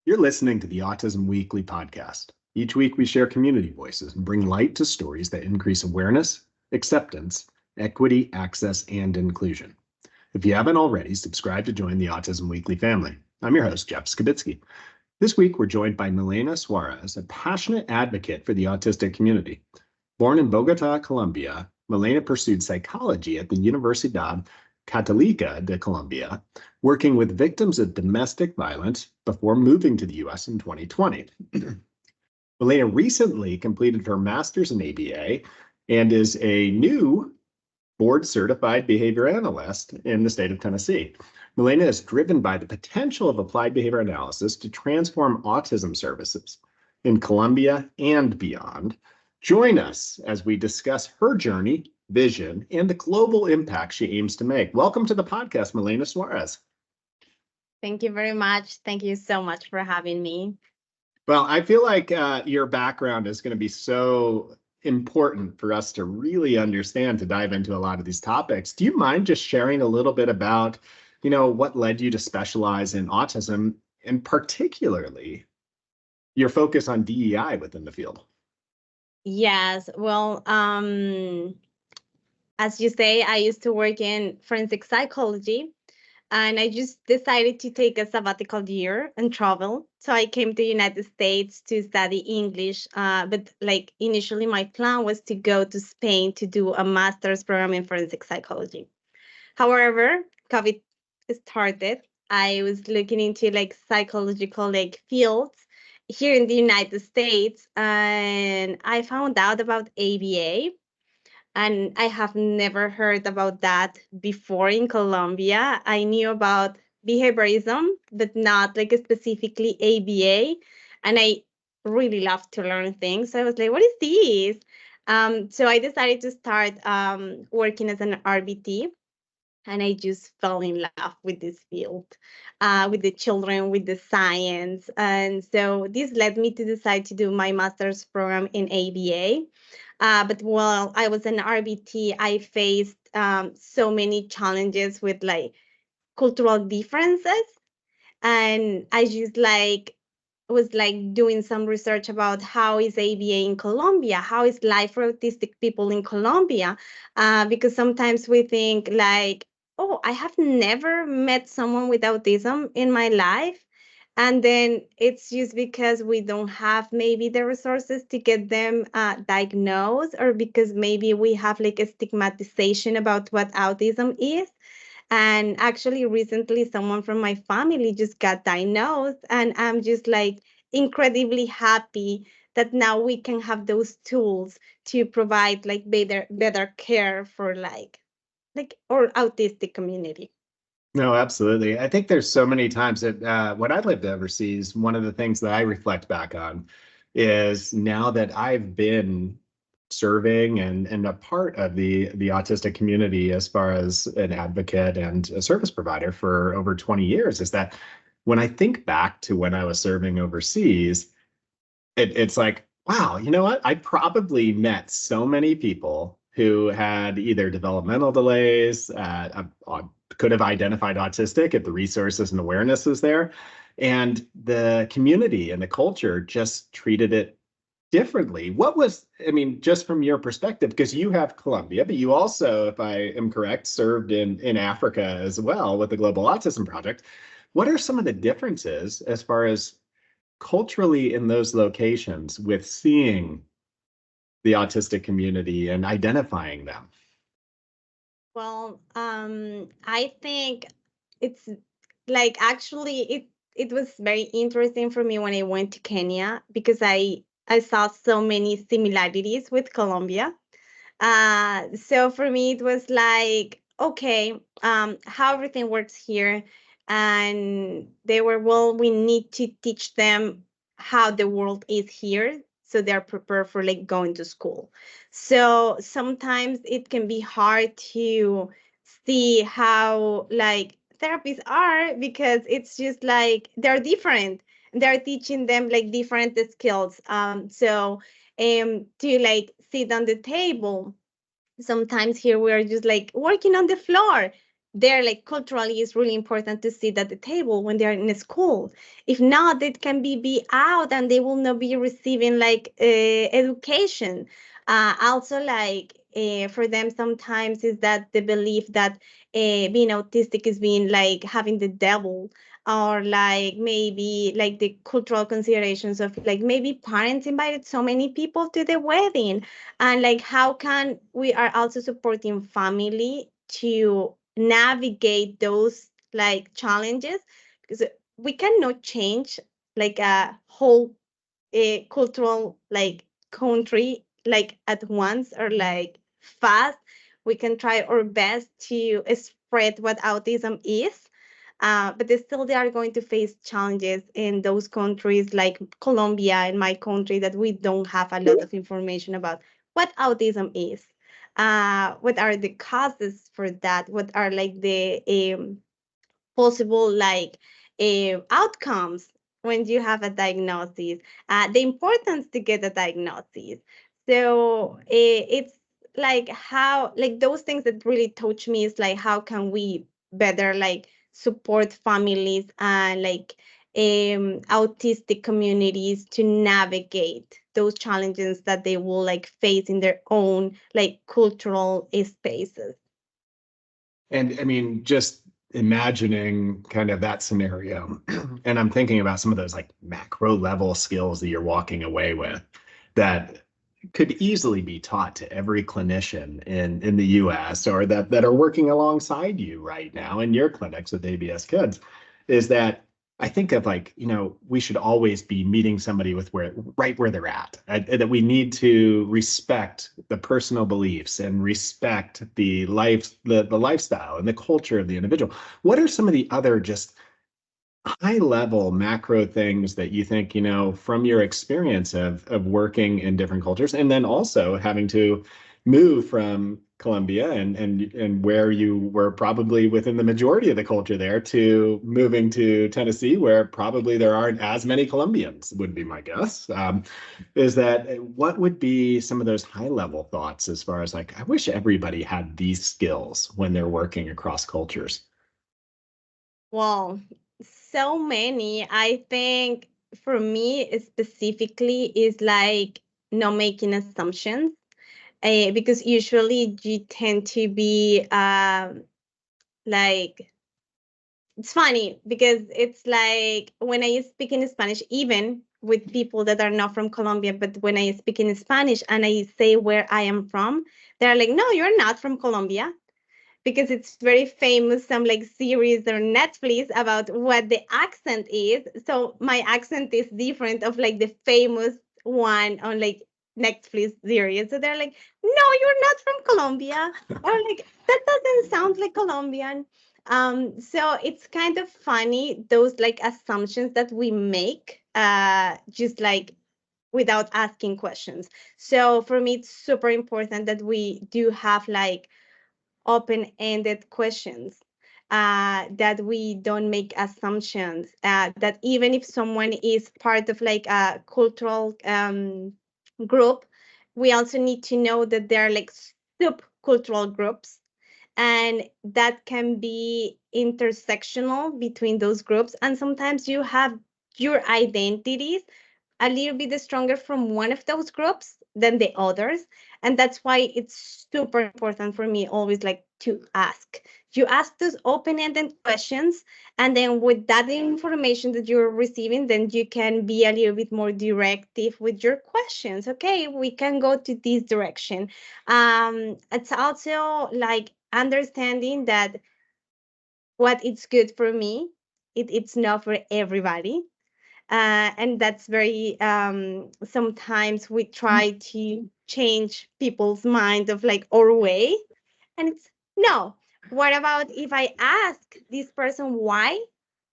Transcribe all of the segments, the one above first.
You're listening to the Autism Weekly podcast. Each week, we share community voices and bring light to stories that increase awareness, acceptance, equity, access, and inclusion. If you haven't already, subscribe to join the Autism Weekly family. I'm your host, Jeff Skibitsky. This week, we're joined by Milena Suarez, a passionate advocate for the autistic community. Born in Bogotá, Colombia, Milena pursued psychology at the Universidad Católica de Colombia, working with victims of domestic violence before moving to the U.S. in 2020. Milena recently completed her master's in ABA and is a new board-certified behavior analyst in the state of Tennessee. Milena is driven by the potential of applied behavior analysis to transform autism services in Colombia and beyond. Join us as we discuss her journey, vision, and the global impact she aims to make. Welcome to the podcast, Milena Suarez. Thank you very much. Thank you so much for having me. Well, I feel like your background is going to be so important for us to really understand, to dive into a lot of these topics. Do you mind just sharing a little bit about, what led you to specialize in autism, and particularly your focus on DEI within the field? Yes, well, as you say, I used to work in forensic psychology, and I just decided to take a sabbatical year and travel. So I came to the United States to study English, but initially my plan was to go to Spain to do a master's program in forensic psychology. However, COVID started. I was looking into psychological fields here in the United States, and I found out about ABA, and I have never heard about that before in Colombia. I knew about behaviorism, but not specifically ABA, and I really love to learn things. So I was like, what is this? So I decided to start working as an RBT, and I just fell in love with this field, with the children, with the science. And so this led me to decide to do my master's program in ABA. But while I was an RBT, I faced so many challenges with cultural differences. And I just was doing some research about how is ABA in Colombia, how is life for autistic people in Colombia, because sometimes we think oh, I have never met someone with autism in my life. And then it's just because we don't have maybe the resources to get them diagnosed, or because maybe we have a stigmatization about what autism is. And actually, recently, someone from my family just got diagnosed, and I'm just incredibly happy that now we can have those tools to provide better care for our autistic community. No, absolutely. I think there's so many times that when I lived overseas, one of the things that I reflect back on is now that I've been serving and a part of the autistic community as far as an advocate and a service provider for over 20 years, is that when I think back to when I was serving overseas, it's like, wow, you know what? I probably met so many people who had either developmental delays, could have identified autistic if the resources and awareness was there. And the community and the culture just treated it differently. What was, just from your perspective, because you have Colombia, but you also, if I am correct, served in Africa as well with the Global Autism Project. What are some of the differences as far as culturally in those locations with seeing the autistic community and identifying them? Well, I think it's actually it was very interesting for me when I went to Kenya, because I saw so many similarities with Colombia. So for me it was okay, how everything works here. And they were, well, we need to teach them how the world is here, so they're prepared for going to school. So sometimes it can be hard to see how therapists are, because it's just they're different. They're teaching them different skills. To sit on the table, sometimes here we're just working on the floor. they're like culturally it's really important to sit at the table when they're in school. If not, they can be out and they will not be receiving like education. Also, like for them, sometimes is that the belief that being autistic is being like having the devil, or like maybe like the cultural considerations of like maybe parents invited so many people to the wedding, and like how can we are also supporting family to navigate those like challenges, because we cannot change like a whole cultural like country like at once or like fast. We can try our best to spread what autism is, but still they are going to face challenges in those countries like Colombia and my country, that we don't have a lot of information about what autism is, what are the causes for that, what are like the possible like outcomes when you have a diagnosis, the importance to get a diagnosis. So it's like how like those things that really touch me is like how can we better like support families and like autistic communities to navigate those challenges that they will like face in their own like cultural spaces. And I mean, just imagining kind of that scenario, and I'm thinking about some of those like macro level skills that you're walking away with that could easily be taught to every clinician in the US, or that are working alongside you right now in your clinics with ABS kids, is that I think of like, we should always be meeting somebody with right where they're at, that we need to respect the personal beliefs and respect the lifestyle and the culture of the individual. What are some of the other just high level macro things that you think, from your experience of working in different cultures, and then also having to move from Colombia and where you were probably within the majority of the culture there, to moving to Tennessee, where probably there aren't as many Colombians, would be my guess. Is that what would be some of those high level thoughts as far as like, I wish everybody had these skills when they're working across cultures? Well, so many. I think for me specifically is like not making assumptions, because usually you tend to be like, it's funny because it's like when I speak in Spanish, even with people that are not from Colombia, but when I speak in Spanish and I say where I am from, they're like, no, you're not from Colombia, because it's very famous, some like series or Netflix about what the accent is. So my accent is different of like the famous one on like Netflix series. So they're like, no, you're not from Colombia. Or like, that doesn't sound like Colombian. So it's kind of funny, those like assumptions that we make, just like without asking questions. So for me, it's super important that we do have like open-ended questions, that we don't make assumptions, that even if someone is part of like a cultural group, we also need to know that there are like subcultural groups, and that can be intersectional between those groups, and sometimes you have your identities a little bit stronger from one of those groups than the others. And that's why it's super important for me always like to ask. You ask those open-ended questions, and then with that information that you're receiving, then you can be a little bit more directive with your questions. Okay, we can go to this direction. It's also like understanding that what is good for me, it's not for everybody, and that's very sometimes we try to change people's mind of like our way, and it's no, what about if I ask this person why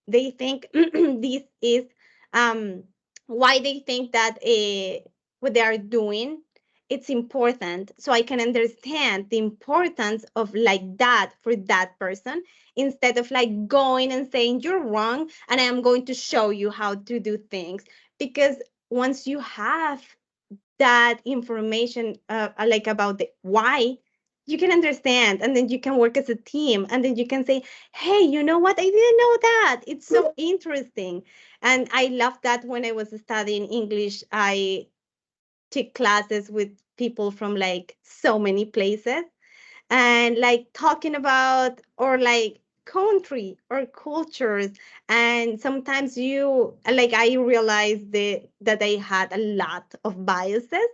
they think this is um why they think that what they are doing it's important, so I can understand the importance of like that for that person, instead of like going and saying you're wrong and I am going to show you how to do things. Because once you have that information, like about the why, you can understand, and then you can work as a team, and then you can say, hey, you know what, I didn't know that, it's so interesting. And I love that. When I was studying English, I took classes with people from like so many places, and like talking about or like country or cultures. And sometimes you like, I realized that I had a lot of biases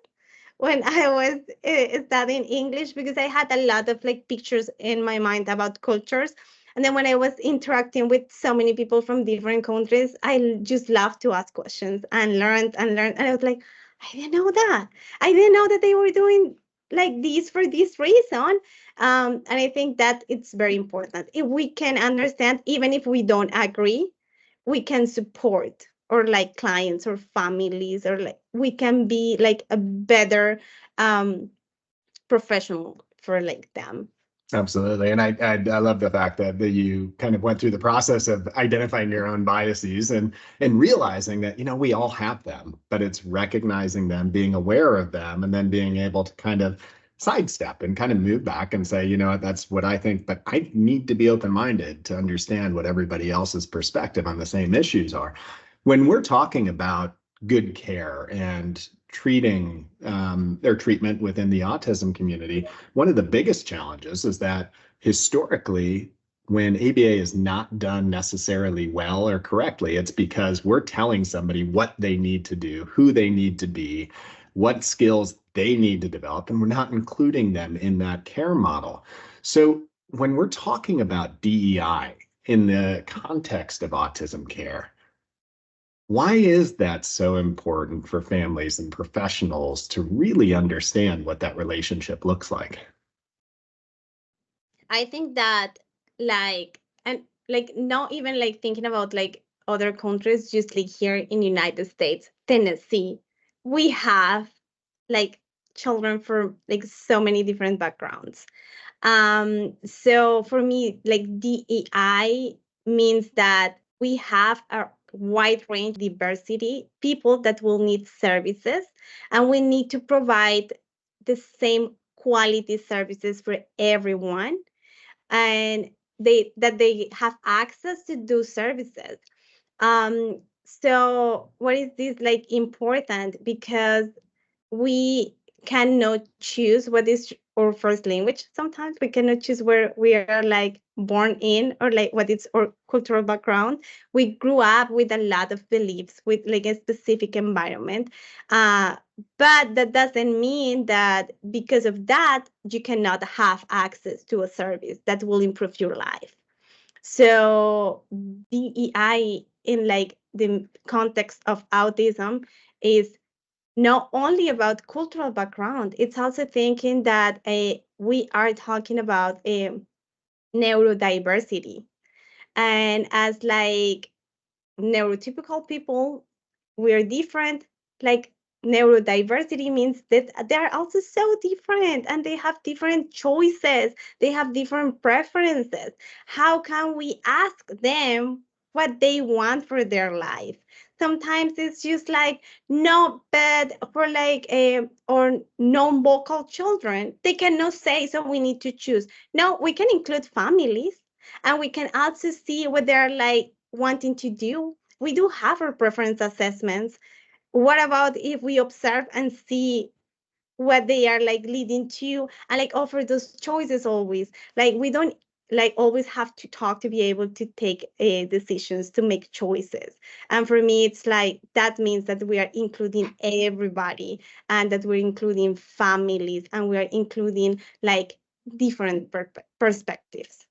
when I was studying English, because I had a lot of like pictures in my mind about cultures. And then when I was interacting with so many people from different countries, I just loved to ask questions and learned and learned. And I was like, I didn't know that. I didn't know that they were doing like this for this reason. And I think that it's very important. If we can understand, even if we don't agree, we can support or like clients or families, or like we can be like a better um professional for like them. Absolutely. And I love the fact that you kind of went through the process of identifying your own biases and realizing that, we all have them, but it's recognizing them, being aware of them, and then being able to kind of sidestep and kind of move back and say, what, that's what I think, but I need to be open-minded to understand what everybody else's perspective on the same issues are. When we're talking about good care and treating their treatment within the autism community, one of the biggest challenges is that historically, when ABA is not done necessarily well or correctly, it's because we're telling somebody what they need to do, who they need to be, what skills they need to develop, and we're not including them in that care model. So when we're talking about DEI in the context of autism care, why is that so important for families and professionals to really understand what that relationship looks like? I think that like, and like not even like thinking about like other countries, just like here in United States, Tennessee, we have like children from like so many different backgrounds. So for me, like DEI means that we have a wide range diversity, people that will need services, and we need to provide the same quality services for everyone, and they have access to those services. So what is this like important? Because we cannot choose what is our first language. Sometimes we cannot choose where we are like born in, or like what is our cultural background. We grew up with a lot of beliefs with like a specific environment. uh, but that doesn't mean that because of that you cannot have access to a service that will improve your life. So DEI in like the context of autism is not only about cultural background, it's also thinking that we are talking about neurodiversity. And as like neurotypical people, we're different. Like neurodiversity means that they're also so different, and they have different choices, they have different preferences. How can we ask them what they want for their life? Sometimes it's just like, no, but for like or non-vocal children, they cannot say, so we need to choose. No, we can include families, and we can also see what they're like wanting to do. We do have our preference assessments. What about if we observe and see what they are like leading to, and like offer those choices always? Like we don't like always have to talk to be able to take decisions, to make choices. And for me, it's like that means that we are including everybody, and that we're including families, and we are including like different perspectives.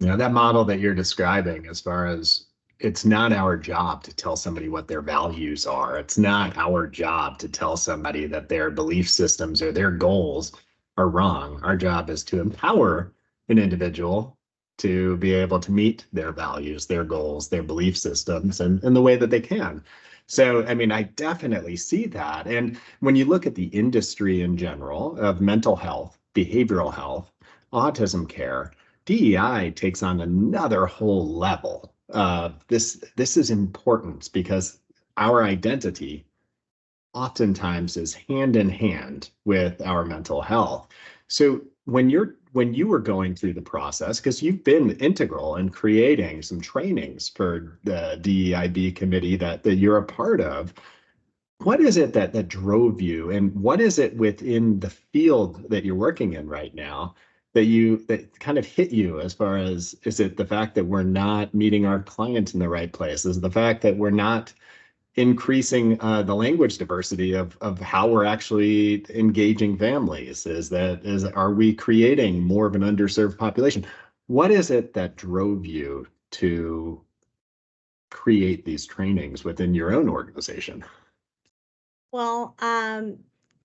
That model that you're describing, as far as it's not our job to tell somebody what their values are. It's not our job to tell somebody that their belief systems or their goals are wrong. Our job is to empower an individual to be able to meet their values, their goals, their belief systems, and in the way that they can. So, I mean, I definitely see that. And when you look at the industry in general of mental health, behavioral health, autism care, DEI takes on another whole level. This is important because our identity oftentimes is hand in hand with our mental health. So when you were going through the process, because you've been integral in creating some trainings for the DEIB committee that you're a part of, what is it that drove you, and what is it within the field that you're working in right now that kind of hit you, as far as, is it the fact that we're not meeting our clients in the right place? Is it the fact that we're not increasing the language diversity of how we're actually engaging families? Are we creating more of an underserved population? What is it that drove you to create these trainings within your own organization? Well,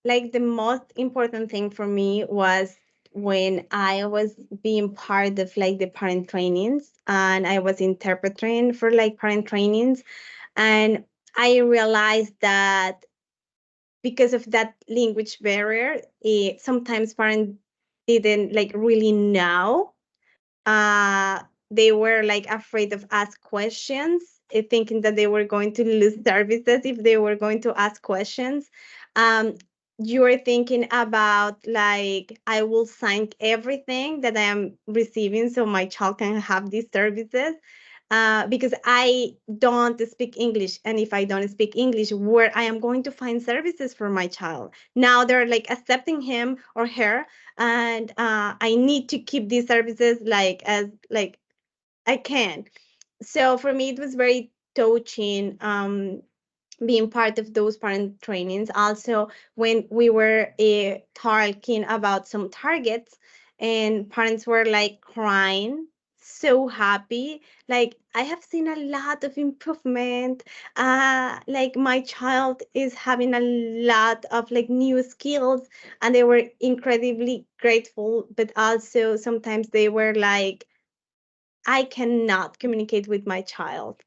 like the most important thing for me was when I was being part of like the parent trainings, and I was interpreting for like parent trainings, and I realized that because of that language barrier, sometimes parents didn't like really know. They were like afraid of ask questions, thinking that they were going to lose services if they were going to ask questions. Um, you are thinking about like I will sign everything that I am receiving so my child can have these services. Because I don't speak English, and if I don't speak English, where I am going to find services for my child? Now they're like accepting him or her, and I need to keep these services like as like I can. So for me, it was very touching, being part of those parent trainings. Also, when we were talking about some targets, and parents were like crying, so happy. Like, I have seen a lot of improvement. Like, my child is having a lot of like new skills, and they were incredibly grateful. But also, sometimes they were like, I cannot communicate with my child.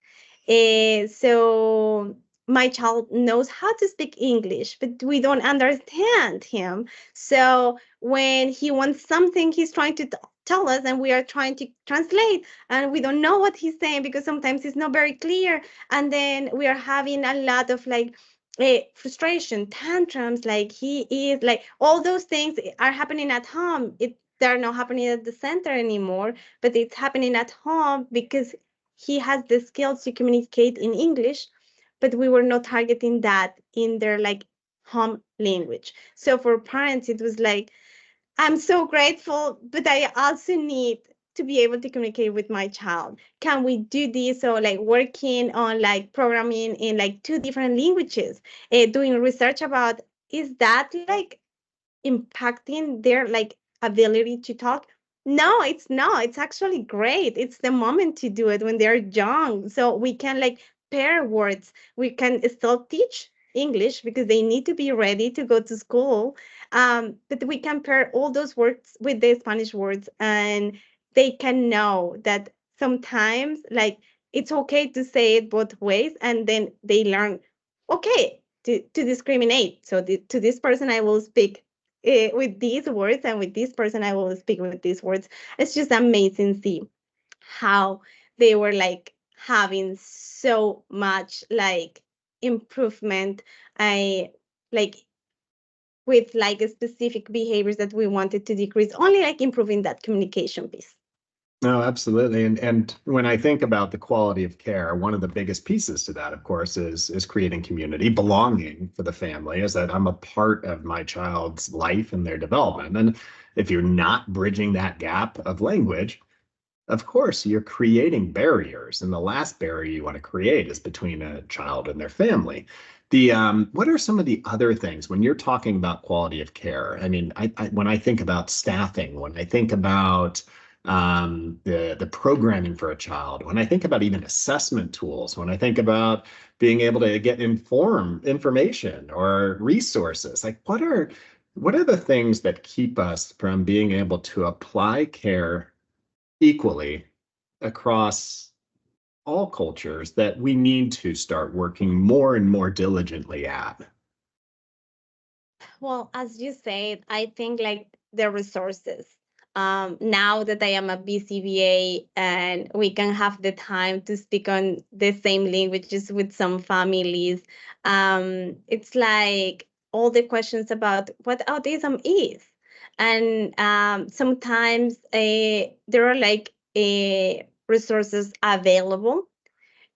So my child knows how to speak English, but we don't understand him. So when he wants something, he's trying to tell us, and we are trying to translate, and we don't know what he's saying because sometimes it's not very clear. And then we are having a lot of like frustration, tantrums. Like he is like all those things are happening at home. They're not happening at the center anymore, but it's happening at home because he has the skills to communicate in English, but we were not targeting that in their like home language. So for parents, it was like, I'm so grateful, but I also need to be able to communicate with my child. Can we do this? So like working on like programming in like two different languages, doing research about, is that like impacting their like ability to talk? No, it's not. It's actually great. It's the moment to do it when they're young. So we can like pair words. We can still teach English because they need to be ready to go to school. But we can pair all those words with the Spanish words, and they can know that sometimes like it's okay to say it both ways, and then they learn, okay, to discriminate. So to this person I will speak with these words, and with this person I will speak with these words. It's just amazing see how they were like having so much like improvement. I like with like specific behaviors that we wanted to decrease, only like improving that communication piece. No, absolutely. And when I think about the quality of care, one of the biggest pieces to that, of course, is creating community, belonging for the family, is that I'm a part of my child's life and their development. And if you're not bridging that gap of language, of course, you're creating barriers. And the last barrier you want to create is between a child and their family. What are some of the other things when you're talking about quality of care? I mean, when I think about staffing, when I think about the programming for a child, when I think about even assessment tools, when I think about being able to get information or resources, like what are the things that keep us from being able to apply care equally across all cultures that we need to start working more and more diligently at? Well, as you said, I think like the resources. Now that I am a BCBA and we can have the time to speak on the same languages with some families, it's like all the questions about what autism is. And sometimes there are like resources available,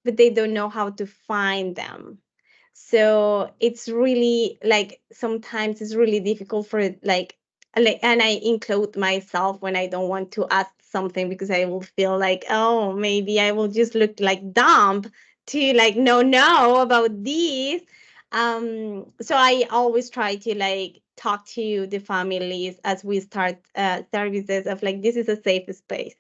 but they don't know how to find them. So it's really like sometimes it's really difficult for it, like, and I include myself when I don't want to ask something because I will feel like, oh, maybe I will just look like dumb to like know about this. So I always try to like talk to the families as we start services of like, this is a safe space,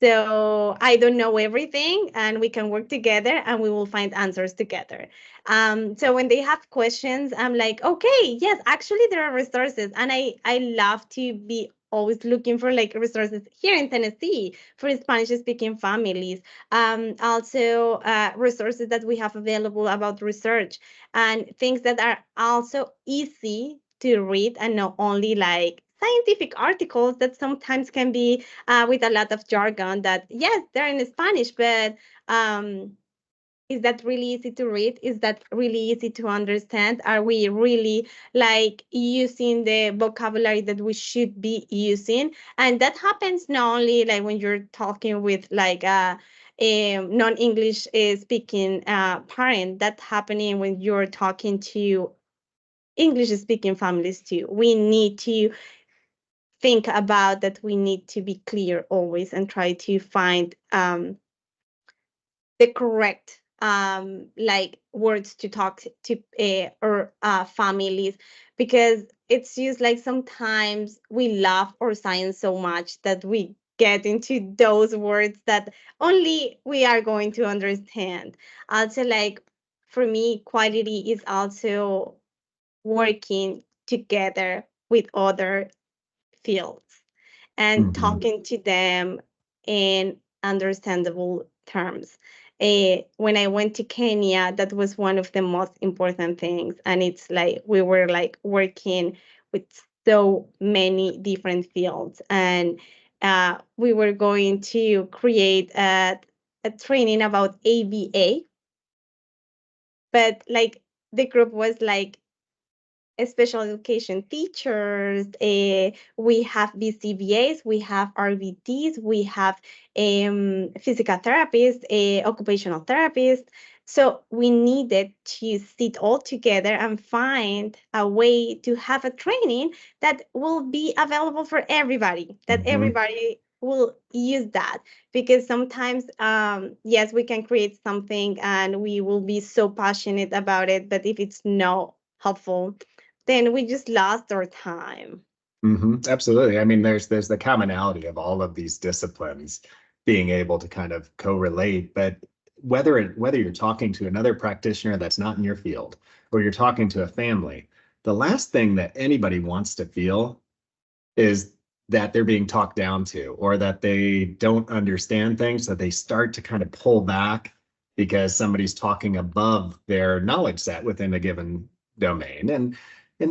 so I don't know everything, and we can work together, and we will find answers together. So when they have questions, I'm like, okay, yes, actually there are resources, and I love to be always looking for like resources here in Tennessee for Spanish speaking families. Also resources that we have available about research and things that are also easy to read, and not only like scientific articles that sometimes can be with a lot of jargon that, yes, they're in Spanish, but um, is that really easy to read? Is that really easy to understand? Are we really like using the vocabulary that we should be using? And that happens not only like when you're talking with like a non-English speaking parent, that's happening when you're talking to English speaking families too. We need to think about that. We need to be clear always and try to find the correct like words to talk to or families, because it's just like sometimes we love our science so much that we get into those words that only we are going to understand. Also, like for me, quality is also working together with other fields and Hmm. talking to them in understandable terms. When I went to Kenya, that was one of the most important things. And it's like we were like working with so many different fields. And we were going to create a training about ABA, but like the group was like special education teachers. We have BCBAs, we have RBTs, we have physical therapists, occupational therapists. So we needed to sit all together and find a way to have a training that will be available for everybody, that Hmm. everybody will use that, because sometimes yes, we can create something and we will be so passionate about it, but if it's not helpful, then we just lost our time. Hmm. Absolutely. I mean, there's the commonality of all of these disciplines being able to kind of correlate, but whether you're talking to another practitioner that's not in your field or you're talking to a family, the last thing that anybody wants to feel is that they're being talked down to or that they don't understand things, so they start to kind of pull back because somebody's talking above their knowledge set within a given domain. And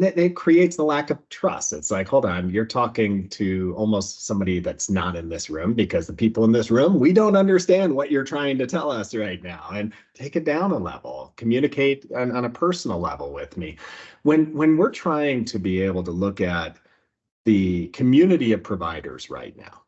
that it creates the lack of trust. It's like, hold on, you're talking to almost somebody that's not in this room, because the people in this room, we don't understand what you're trying to tell us right now. And take it down a level, communicate on a personal level with me. When we're trying to be able to look at the community of providers right now,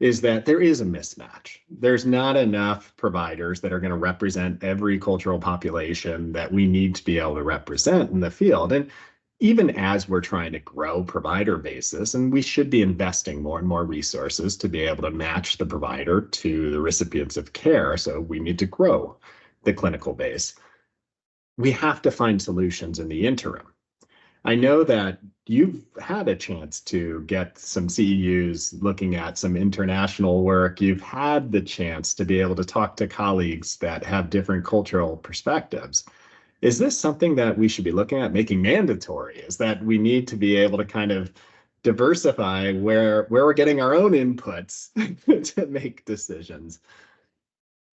is that there is a mismatch. There's not enough providers that are going to represent every cultural population that we need to be able to represent in the field. And even as we're trying to grow provider basis, and we should be investing more and more resources to be able to match the provider to the recipients of care. So we need to grow the clinical base. We have to find solutions in the interim. I know that you've had a chance to get some CEUs looking at some international work. You've had the chance to be able to talk to colleagues that have different cultural perspectives. Is this something that we should be looking at making mandatory? Is that we need to be able to kind of diversify where we're getting our own inputs to make decisions?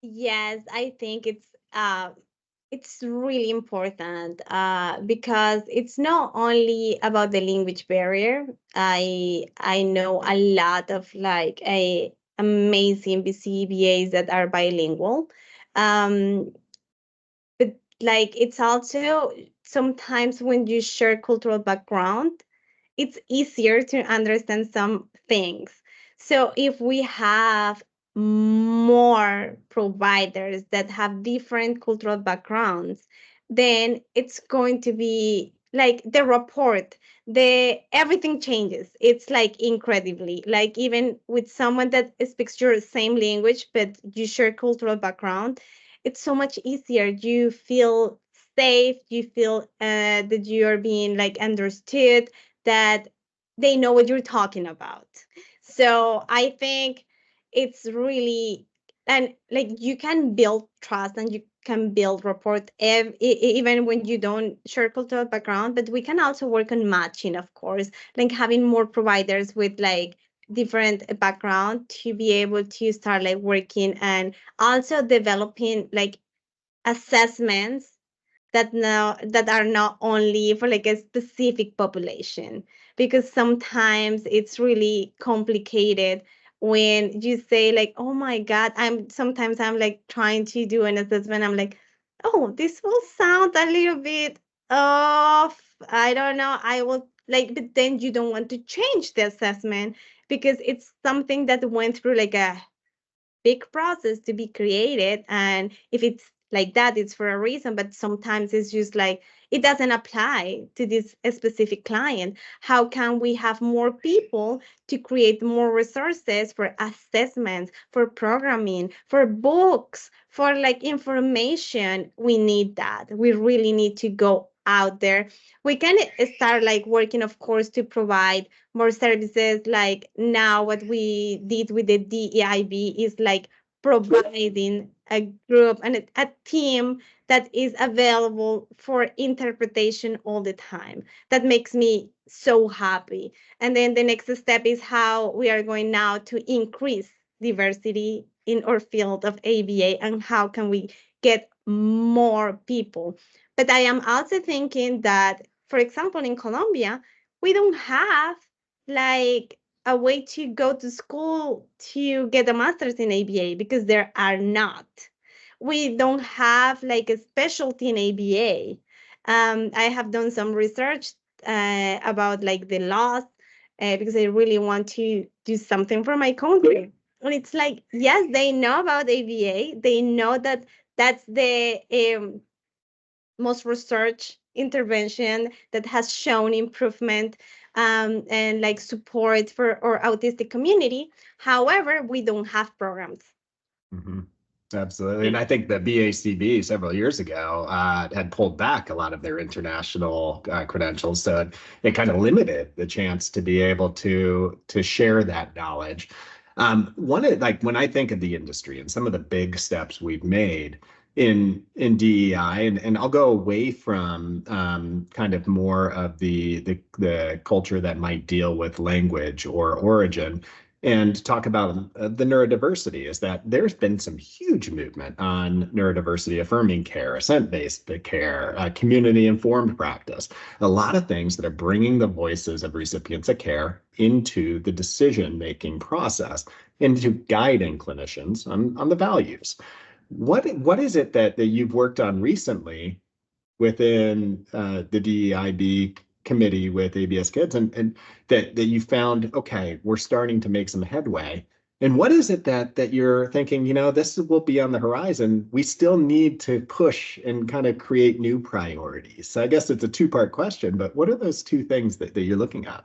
Yes, I think it's really important because it's not only about the language barrier. I know a lot of like a amazing BCBAs that are bilingual. Um, but like it's also sometimes when you share cultural background, it's easier to understand some things. So if we have more providers that have different cultural backgrounds, then it's going to be like the report, the everything changes. It's like incredibly, like even with someone that speaks your same language but you share cultural background, it's so much easier. You feel safe, you feel that you are being like understood, that they know what you're talking about. So I think it's really, and like you can build trust and you can build rapport even when you don't share cultural background. But we can also work on matching, of course, like having more providers with like different background to be able to start like working, and also developing like assessments that are not only for like a specific population, because sometimes it's really complicated when you say like, oh my god, I'm like trying to do an assessment, I'm like, oh, this will sound a little bit off, I don't know, I will like, but then you don't want to change the assessment because it's something that went through like a big process to be created. And if it's like that, it's for a reason. But sometimes it's just like it doesn't apply to this specific client. How can we have more people to create more resources for assessments, for programming, for books, for like information? We need that. We really need to go out there. We can start like working, of course, to provide more services. Like now what we did with the DEIB is like providing a group and a team that is available for interpretation all the time. That makes me so happy. And then the next step is how we are going now to increase diversity in our field of ABA, and how can we get more people. But I am also thinking that, for example, in Colombia, we don't have like a way to go to school to get a master's in ABA, because there are not. We don't have like a specialty in ABA. I have done some research about like the laws, because I really want to do something for my country. And it's like, yes, they know about ABA. They know that that's the most research intervention that has shown improvement, and like support for our autistic community. However, we don't have programs. Mhm. Absolutely. And I think the BACB several years ago had pulled back a lot of their international credentials. So it kind of limited the chance to be able to share that knowledge. One of, like when I think of the industry and some of the big steps we've made in DEI, and I'll go away from kind of more of the culture that might deal with language or origin, and talk about the neurodiversity, is that there's been some huge movement on neurodiversity affirming care, assent-based care, community-informed practice, a lot of things that are bringing the voices of recipients of care into the decision-making process, into guiding clinicians on the values. What is it that you've worked on recently within the DEIB committee with ABS Kids, and that you found, okay, we're starting to make some headway? And what is it that you're thinking, this will be on the horizon? We still need to push and kind of create new priorities. So I guess it's a two-part question, but what are those two things that you're looking at?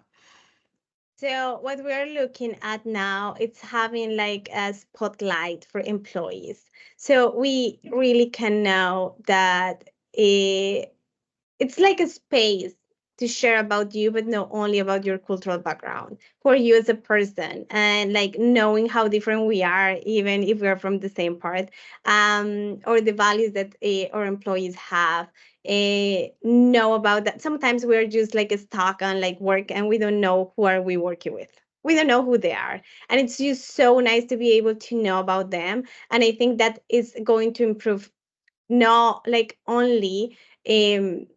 So what we're looking at now, it's having like a spotlight for employees. So we really can know that it's like a space to share about you, but not only about your cultural background, for you as a person, and like knowing how different we are, even if we are from the same part, or the values that our employees have. Know about that. Sometimes we're just like stuck on like work, and we don't know who are we working with. We don't know who they are, and it's just so nice to be able to know about them. And I think that is going to improve not like only um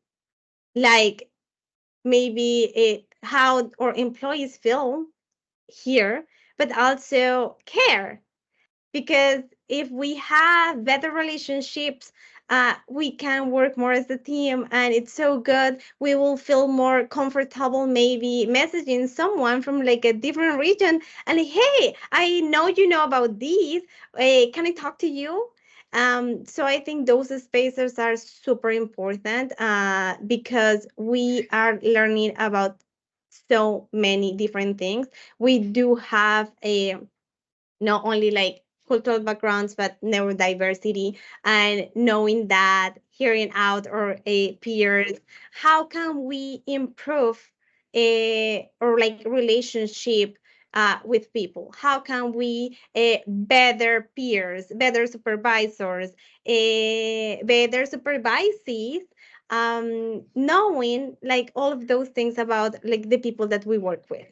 like maybe how our employees feel here, but also care. Because if we have better relationships, we can work more as a team, and it's so good. We will feel more comfortable maybe messaging someone from like a different region and like, hey, I know you know about these. Can I talk to you? So I think those spaces are super important because we are learning about so many different things. We do have a not only like cultural backgrounds but neurodiversity, and knowing that, hearing out our peers, how can we improve or like relationship with people, how can we better peers, better supervisors, better supervisees, knowing like all of those things about like the people that we work with.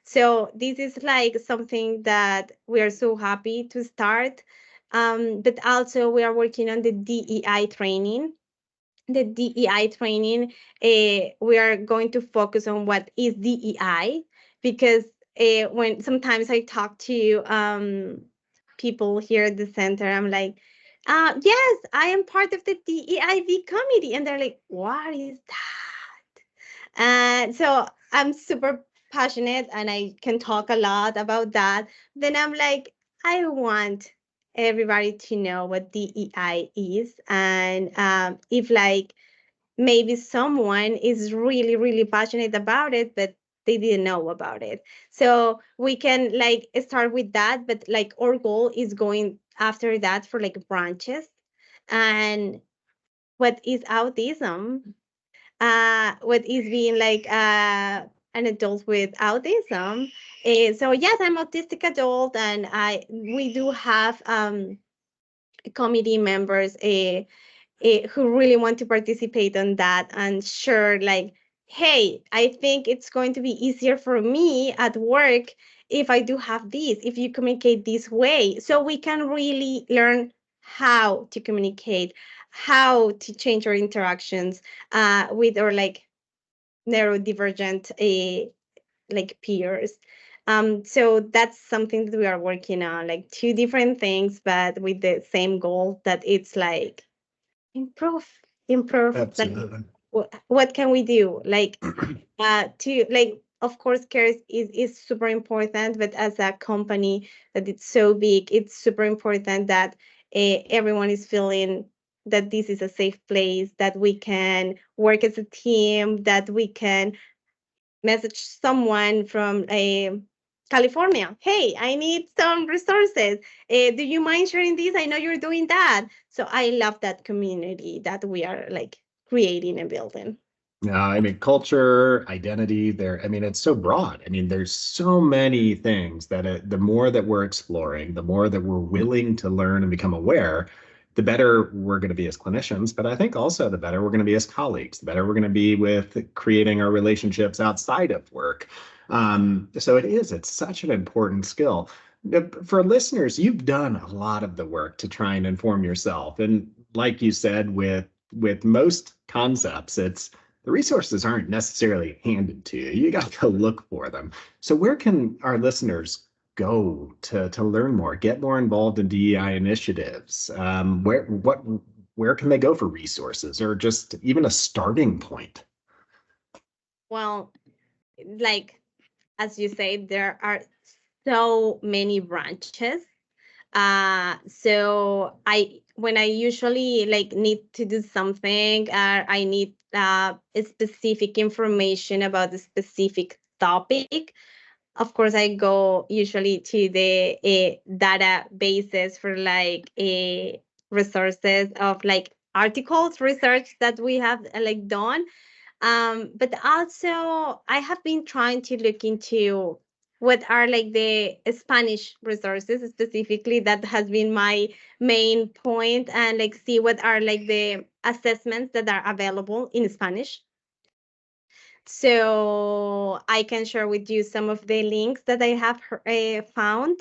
So this is like something that we are so happy to start. But also we are working on the DEI training. The DEI training, we are going to focus on what is DEI, because when sometimes I talk to people here at the center, I'm like, yes, I am part of the DEIV committee. And they're like, what is that? And so I'm super passionate and I can talk a lot about that. Then I'm like, I want everybody to know what DEI is. And if like maybe someone is really, really passionate about it, but they didn't know about it. So we can like start with that. But like our goal is going after that for like branches. And what is autism? What is being like an adult with autism. So yes, I'm autistic adult, and I we do have committee members who really want to participate on that and share like, hey, I think it's going to be easier for me at work if I do have this, if you communicate this way. So we can really learn how to communicate, how to change our interactions with our like neurodivergent like peers. So that's something that we are working on, like two different things, but with the same goal, that it's like improve, improve. Like Absolutely. what can we do? Like to like, of course, care is super important, but as a company that it's so big, it's super important that everyone is feeling that this is a safe place, that we can work as a team, that we can message someone from California. Hey, I need some resources. Do you mind sharing this? I know you're doing that. So I love that community that we are like creating and building. I mean, culture, identity, there, I mean, it's so broad. I mean, there's so many things that the more that we're exploring, the more that we're willing to learn and become aware, the better we're going to be as clinicians. But I think also the better we're going to be as colleagues, the better we're going to be with creating our relationships outside of work. So it's such an important skill. For listeners, you've done a lot of the work to try and inform yourself. And like you said, with most concepts, it's the resources aren't necessarily handed to you. You got to look for them. So where can our listeners go to learn more, get more involved in DEI initiatives? Where can they go for resources or just even a starting point? Well, like as you say, there are so many branches. So I when I usually like need to do something, I need a specific information about a specific topic. Of course, I go usually to the databases for like resources of like articles, research that we have like done. But also, I have been trying to look into what are like the Spanish resources specifically. That has been my main point, and like see what are like the assessments that are available in Spanish. So I can share with you some of the links that I have found,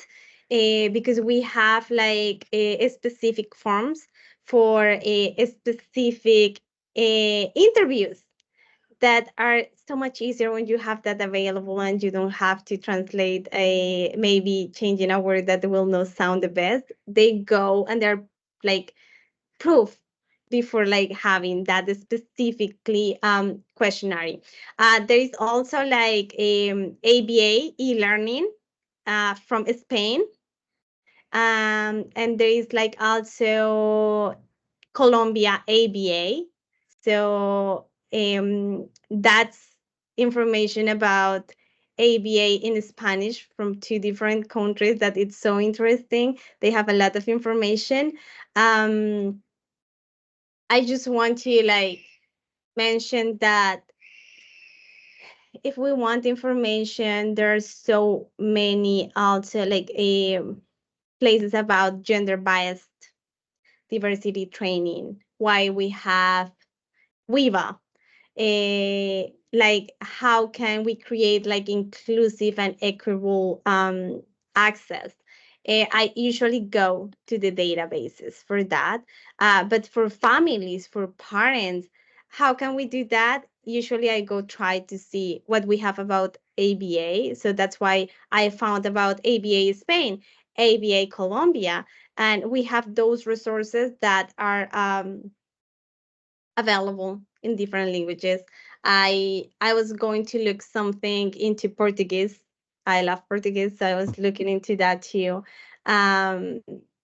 because we have like specific forms for specific interviews that are so much easier when you have that available and you don't have to translate maybe changing a word that will not sound the best. They go and they're like proof before like having that specifically questionnaire. There is also like ABA e-learning from Spain. And there is like also Colombia ABA. So that's information about ABA in Spanish from two different countries that it's so interesting. They have a lot of information. Um, I just want to like mention that if we want information, there's so many also like places about gender biased diversity training. Why we have WIVA, like how can we create like inclusive and equitable access. I usually go to the databases for that, but for families, for parents, how can we do that? Usually I go try to see what we have about ABA, so that's why I found about ABA Spain, ABA Colombia, and we have those resources that are available in different languages. I was going to look something into Portuguese. I love Portuguese, so I was looking into that too. Um,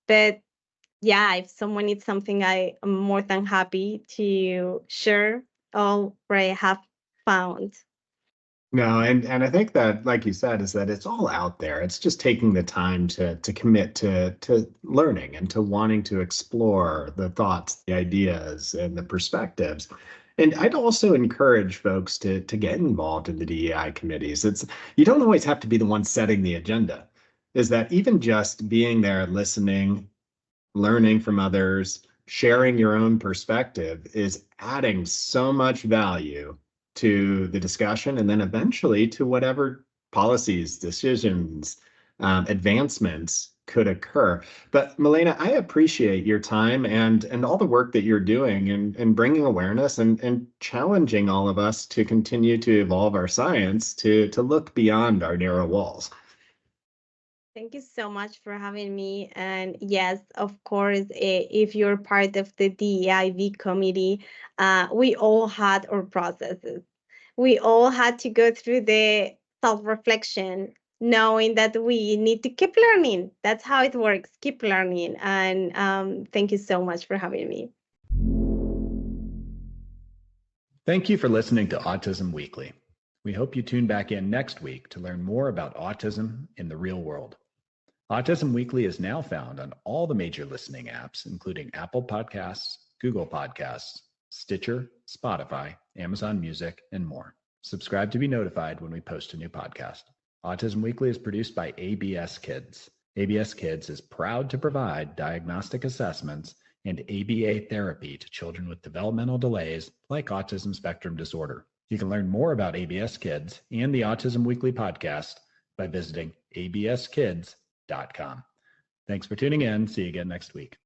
but yeah, if someone needs something, I am more than happy to share all what I have found. No, and I think that, like you said, is that it's all out there. It's just taking the time to commit to learning and to wanting to explore the thoughts, the ideas, and the perspectives. And I'd also encourage folks to get involved in the DEI committees. It's you don't always have to be the one setting the agenda. Is that even just being there, listening, learning from others, sharing your own perspective is adding so much value to the discussion and then eventually to whatever policies, decisions, advancements could occur. But Milena, I appreciate your time and all the work that you're doing and bringing awareness and challenging all of us to continue to evolve our science to look beyond our narrow walls. Thank you so much for having me. And yes, of course, if you're part of the DEIV committee, we all had our processes. We all had to go through the self-reflection, knowing that we need to keep learning. That's how it works, keep learning. And thank you so much for having me. Thank you for listening to Autism Weekly. We hope you tune back in next week to learn more about autism in the real world. Autism Weekly is now found on all the major listening apps, including Apple Podcasts, Google Podcasts, Stitcher, Spotify, Amazon Music, and more. Subscribe to be notified when we post a new podcast. Autism Weekly is produced by ABS Kids. ABS Kids is proud to provide diagnostic assessments and ABA therapy to children with developmental delays like autism spectrum disorder. You can learn more about ABS Kids and the Autism Weekly podcast by visiting abskids.com. Thanks for tuning in. See you again next week.